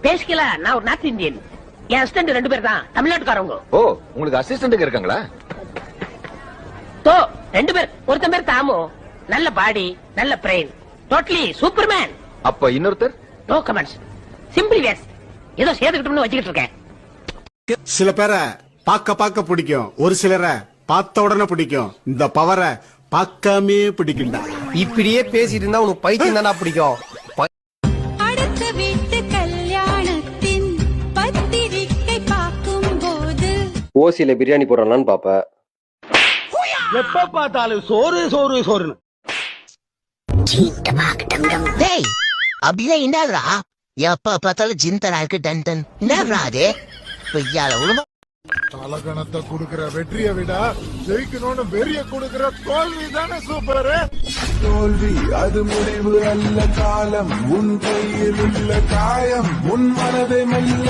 பேசிக்கல, நான் ஒரு north Indian. என் assistant 2 பேர் தான் தமிழ்நாட்டுக்காரவங்க. ஓ, உங்களுக்கு அசிஸ்டன்ட் இருக்காங்களா? தோ 2 பேர். ஒருத்தன் பேர் தாமு, நல்ல பாடி, நல்ல பிரெயின், டோட்டலி சூப்பர்மேன். அப்ப இன்னொருத்தர்? No comments, simply waste. ஏதோ சேர்த்துக்கிட்டோம்னு வச்சுக்கிட்டு இருக்கேன். சில பேரை பார்க்க பிடிக்கும், ஒரு சிலரை பார்த்த உடனே பிடிக்கும். இந்த பவரை பார்க்காமே பிடிக்கும்டா. இப்படியே பேசிட்டு இருந்தா உனக்கு பைத்தியம் தானா பிடிக்கும்? அடுத்த வீட்டு கல்யாணத்தின் பத்திரிக்கை பார்க்கும் போது ஓசியில பிரியாணி போடுறான்னு பாப்ப. எப்ப பார்த்தாலும் சோறு சோறு சோறுன்னு. டேய், அப்படிதான் இண்டாதுரா. எப்ப பார்த்தாலும் ஜிந்தரா இருக்கு. டன் டன் என்னடா அது? பெய்யால உழுமா தலகணத்தை குடுக்கிற வெற்றியை விட ஜெயிக்கணும்னு வெறிய குடுக்கிற தோல்வி தானே சூப்பர். தோல்வி அது முடிவு அல்ல, காலம் உன் கையில் உள்ள காயம் உன் மனதை மெல்ல